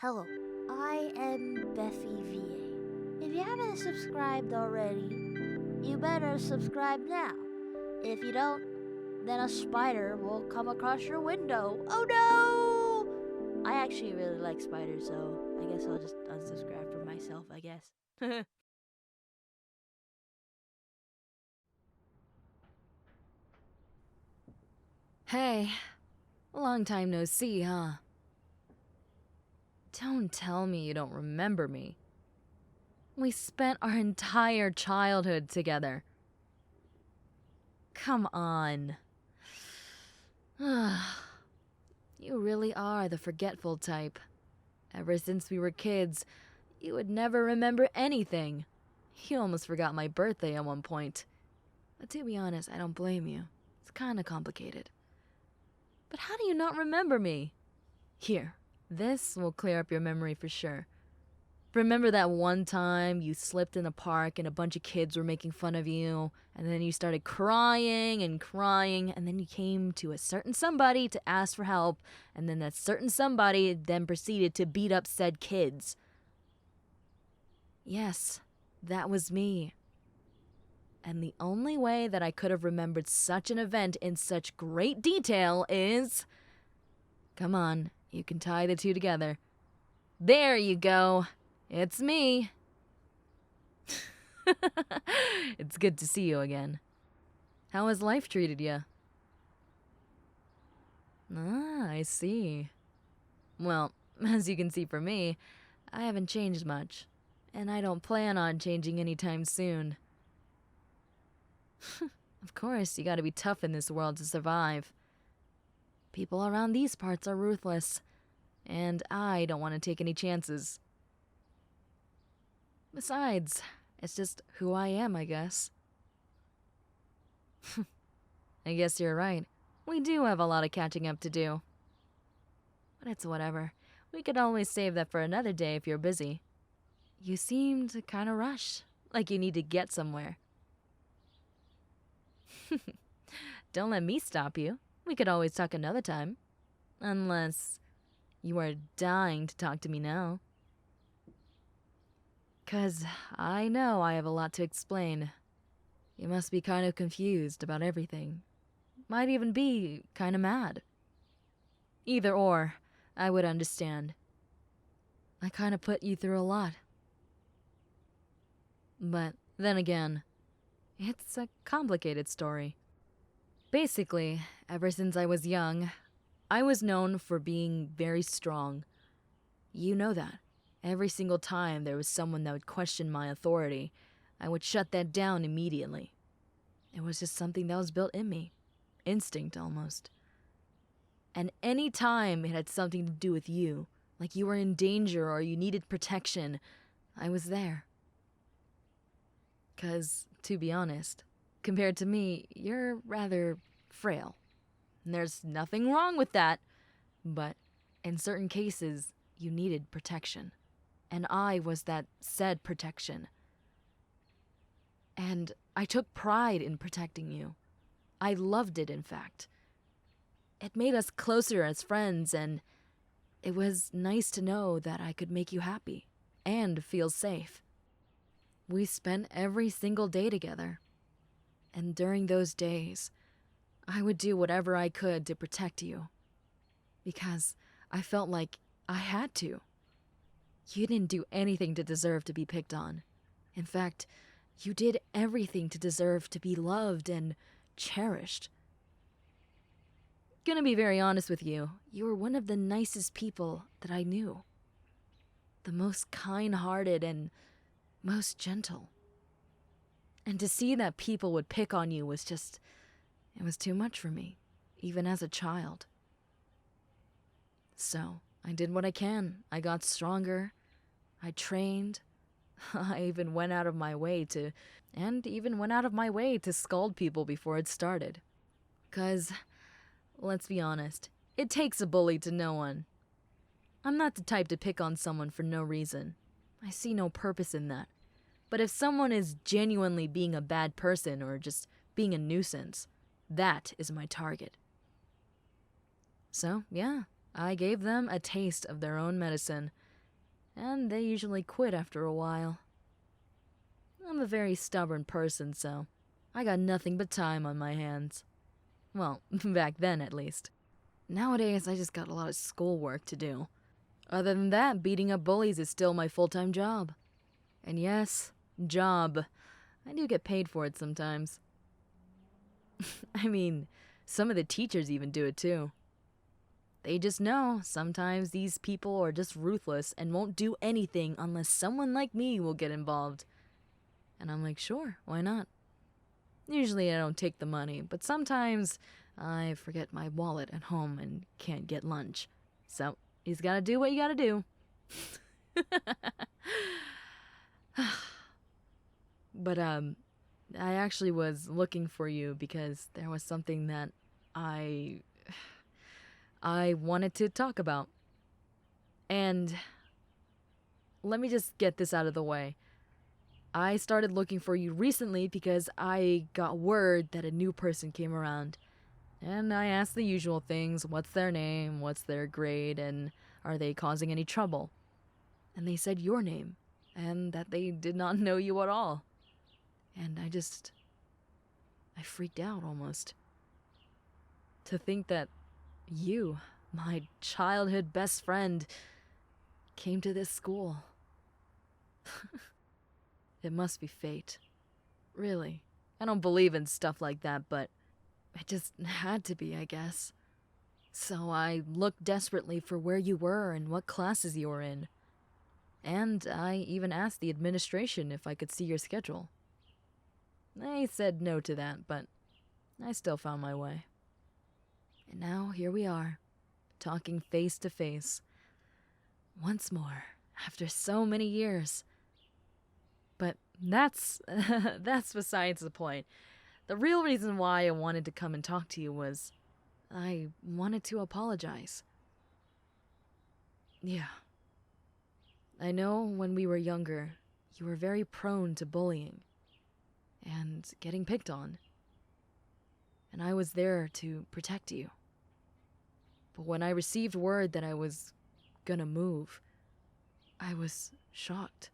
Hello, I am Bethy VA. If you haven't subscribed already, you better subscribe now. If you don't, then a spider will come across your window. Oh no! I actually really like spiders, so I guess I'll just unsubscribe for myself, I guess. Hey, long time no see, huh? Don't tell me you don't remember me. We spent our entire childhood together. Come on. You really are the forgetful type. Ever since we were kids, you would never remember anything. You almost forgot my birthday at one point. But to be honest, I don't blame you. It's kinda complicated. But how do you not remember me? Here, this will clear up your memory for sure. Remember that one time you slipped in a park and a bunch of kids were making fun of you, and then you started crying, and then you came to a certain somebody to ask for help, and then that certain somebody then proceeded to beat up said kids? Yes, that was me. And the only way that I could have remembered such an event in such great detail is... Come on, you can tie the two together. There you go. It's me. It's good to see you again. How has life treated you? Ah, I see. Well, as you can see for me, I haven't changed much, and I don't plan on changing anytime soon. Of course, you gotta be tough in this world to survive. People around these parts are ruthless, and I don't want to take any chances. Besides, it's just who I am, I guess. I guess you're right. We do have a lot of catching up to do. But it's whatever. We could always save that for another day if you're busy. You seemed kinda rushed, like you need to get somewhere. Don't let me stop you. We could always talk another time. Unless you are dying to talk to me now. 'Cause I know I have a lot to explain. You must be kind of confused about everything. Might even be kind of mad. Either or, I would understand. I kind of put you through a lot. But then again, it's a complicated story. Basically, ever since I was young, I was known for being very strong. You know that. Every single time there was someone that would question my authority, I would shut that down immediately. It was just something that was built in me. Instinct, almost. And any time it had something to do with you, like you were in danger or you needed protection, I was there. 'Cause, to be honest, compared to me, you're rather frail. And there's nothing wrong with that, but in certain cases, you needed protection. And I was that said protection. And I took pride in protecting you. I loved it, in fact. It made us closer as friends, and it was nice to know that I could make you happy and feel safe. We spent every single day together. And during those days, I would do whatever I could to protect you. Because I felt like I had to. You didn't do anything to deserve to be picked on. In fact, you did everything to deserve to be loved and cherished. Gonna be very honest with you, you were one of the nicest people that I knew. The most kind-hearted and most gentle. And to see that people would pick on you was just... it was too much for me, even as a child. So, I did what I can. I got stronger. I trained. I even went out of my way to scold people before it started. 'Cause, let's be honest, it takes a bully to know one. I'm not the type to pick on someone for no reason. I see no purpose in that. But if someone is genuinely being a bad person or just being a nuisance, that is my target. So, yeah, I gave them a taste of their own medicine, and they usually quit after a while. I'm a very stubborn person, so I got nothing but time on my hands. Well, back then at least. Nowadays, I just got a lot of schoolwork to do. Other than that, beating up bullies is still my full-time job. And yes, job. I do get paid for it sometimes. I mean, some of the teachers even do it too. They just know sometimes these people are just ruthless and won't do anything unless someone like me will get involved. And I'm like, sure, why not? Usually I don't take the money, but sometimes I forget my wallet at home and can't get lunch. So, he's gotta do what you gotta do. But, I actually was looking for you because there was something that I wanted to talk about. And let me just get this out of the way. I started looking for you recently because I got word that a new person came around. And I asked the usual things, what's their name, what's their grade, and are they causing any trouble? And they said your name, and that they did not know you at all. And I freaked out almost. To think that you, my childhood best friend, came to this school. It must be fate. Really. I don't believe in stuff like that, but it just had to be, I guess. So I looked desperately for where you were and what classes you were in. And I even asked the administration if I could see your schedule. They said no to that, but I still found my way. And now here we are, talking face to face. Once more, after so many years. But that's besides the point. The real reason why I wanted to come and talk to you was I wanted to apologize. Yeah. I know when we were younger, you were very prone to bullying and getting picked on. And I was there to protect you. But when I received word that I was gonna move, I was shocked.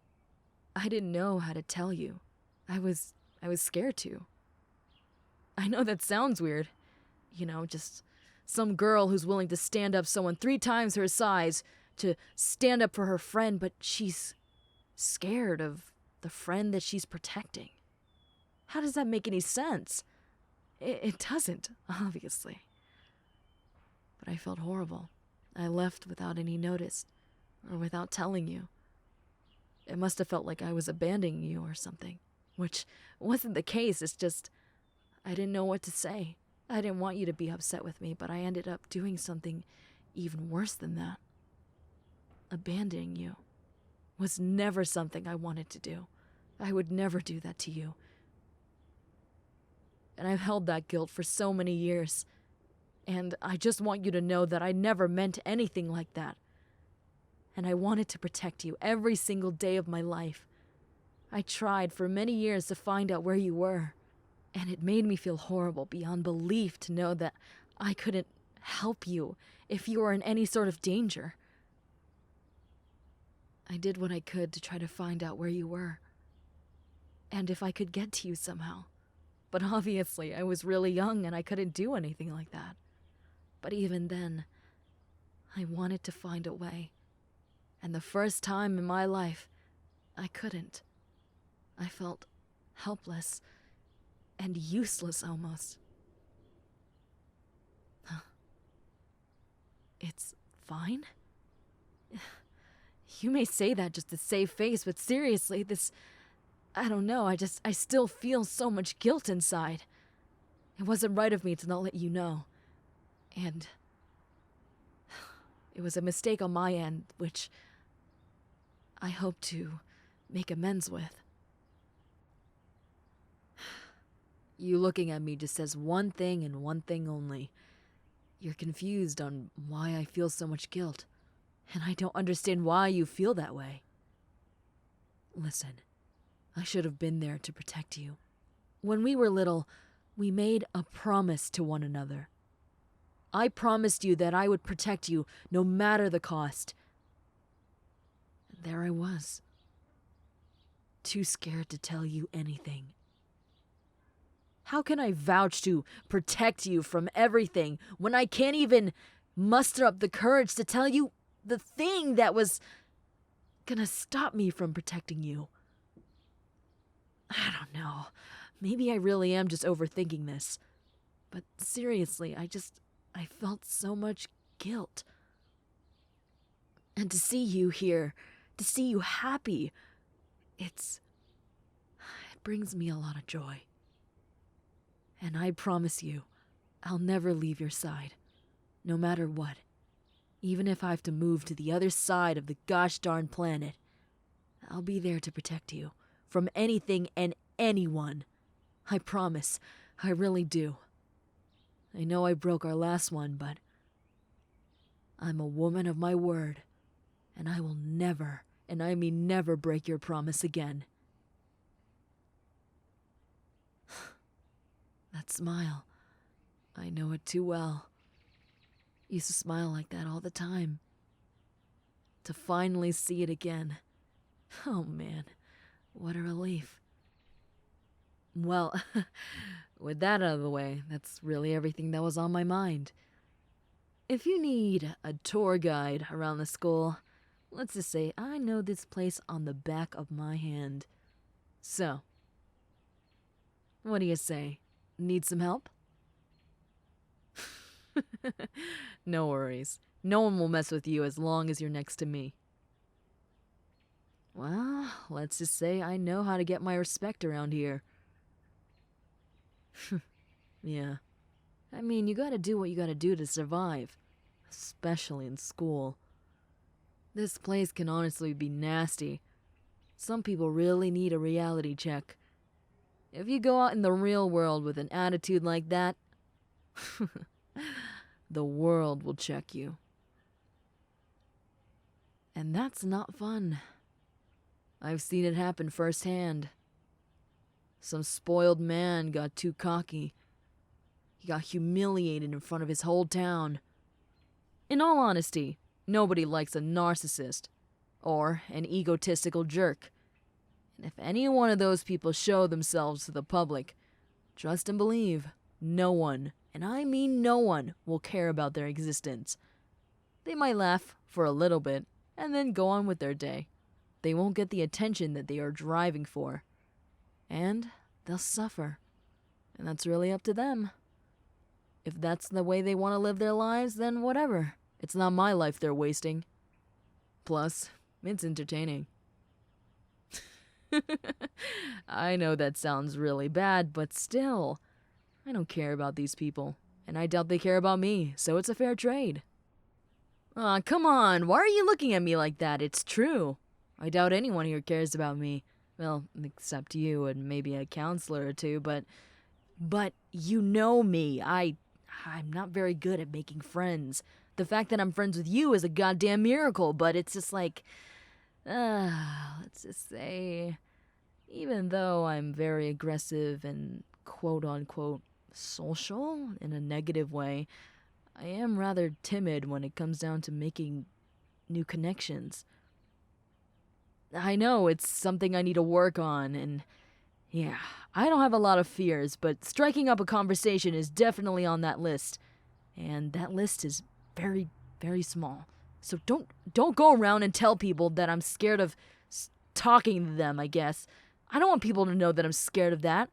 I didn't know how to tell you. I was scared to. I know that sounds weird. You know, just some girl who's willing to stand up someone 3 times her size to stand up for her friend, but she's scared of the friend that she's protecting. How does that make any sense? It doesn't, obviously. But I felt horrible. I left without any notice, or without telling you. It must have felt like I was abandoning you or something, which wasn't the case. It's just, I didn't know what to say. I didn't want you to be upset with me, but I ended up doing something even worse than that. Abandoning you was never something I wanted to do. I would never do that to you. And I've held that guilt for so many years. And I just want you to know that I never meant anything like that. And I wanted to protect you every single day of my life. I tried for many years to find out where you were. And it made me feel horrible beyond belief to know that I couldn't help you if you were in any sort of danger. I did what I could to try to find out where you were. And if I could get to you somehow. But obviously, I was really young and I couldn't do anything like that. But even then, I wanted to find a way. And the first time in my life, I couldn't. I felt helpless and useless almost. It's fine? You may say that just to save face, but seriously, I don't know, I still feel so much guilt inside. It wasn't right of me to not let you know. And it was a mistake on my end, which I hope to make amends with. You looking at me just says one thing and one thing only. You're confused on why I feel so much guilt, and I don't understand why you feel that way. Listen, I should have been there to protect you. When we were little, we made a promise to one another. I promised you that I would protect you no matter the cost. There I was. Too scared to tell you anything. How can I vouch to protect you from everything when I can't even muster up the courage to tell you the thing that was gonna stop me from protecting you? I don't know. Maybe I really am just overthinking this. But seriously, I felt so much guilt. And to see you here, to see you happy, it brings me a lot of joy. And I promise you, I'll never leave your side, no matter what. Even if I have to move to the other side of the gosh darn planet, I'll be there to protect you from anything and anyone. I promise, I really do. I know I broke our last one, but I'm a woman of my word, and I will never, and I mean never, break your promise again. That smile, I know it too well. Used to smile like that all the time. To finally see it again. Oh man, what a relief. Well, with that out of the way, that's really everything that was on my mind. If you need a tour guide around the school, let's just say I know this place on the back of my hand. So, what do you say? Need some help? No worries. No one will mess with you as long as you're next to me. Well, let's just say I know how to get my respect around here. Yeah. I mean, you gotta do what you gotta do to survive. Especially in school. This place can honestly be nasty. Some people really need a reality check. If you go out in the real world with an attitude like that, the world will check you. And that's not fun. I've seen it happen firsthand. Some spoiled man got too cocky. He got humiliated in front of his whole town. In all honesty, nobody likes a narcissist or an egotistical jerk. And if any one of those people show themselves to the public, trust and believe, no one, and I mean no one, will care about their existence. They might laugh for a little bit and then go on with their day. They won't get the attention that they are driving for. And they'll suffer. And that's really up to them. If that's the way they want to live their lives, then whatever. It's not my life they're wasting. Plus, it's entertaining. I know that sounds really bad, but still, I don't care about these people, and I doubt they care about me, so it's a fair trade. Aw, come on, why are you looking at me like that? It's true. I doubt anyone here cares about me. Well, except you and maybe a counselor or two, but you know me. I'm not very good at making friends. The fact that I'm friends with you is a goddamn miracle, but it's just like, let's just say, even though I'm very aggressive and quote-unquote social in a negative way, I am rather timid when it comes down to making new connections. I know it's something I need to work on, and yeah, I don't have a lot of fears, but striking up a conversation is definitely on that list. And that list is very, very small. So don't go around and tell people that I'm scared of talking to them, I guess. I don't want people to know that I'm scared of that.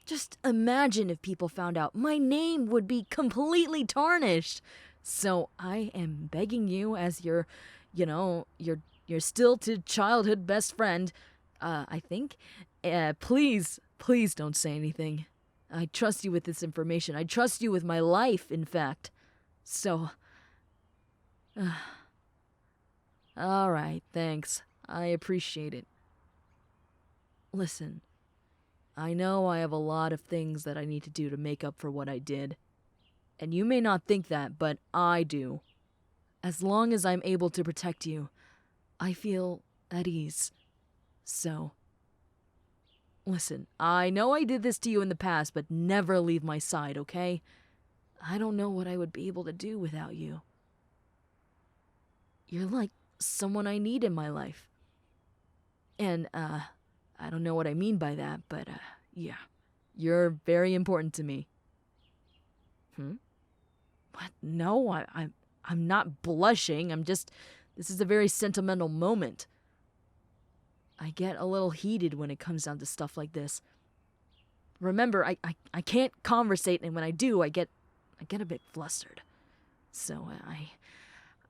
Just imagine if people found out. My name would be completely tarnished. So I am begging you as your still to childhood best friend, I think, please don't say anything. I trust you with this information. I trust you with my life, in fact. So, all right, thanks. I appreciate it. Listen, I know I have a lot of things that I need to do to make up for what I did. And you may not think that, but I do. As long as I'm able to protect you, I feel at ease. So, listen, I know I did this to you in the past, but never leave my side, okay? I don't know what I would be able to do without you. You're like someone I need in my life. And, I don't know what I mean by that, but, yeah. You're very important to me. What? No, I'm not blushing. This is a very sentimental moment. I get a little heated when it comes down to stuff like this. Remember, I can't conversate, and when I do, I get a bit flustered. So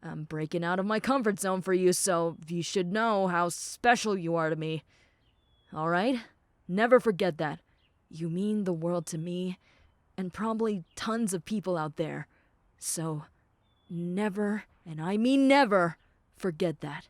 I'm breaking out of my comfort zone for you, so you should know how special you are to me. All right? Never forget that. You mean the world to me, and probably tons of people out there. So never, and I mean never, forget that.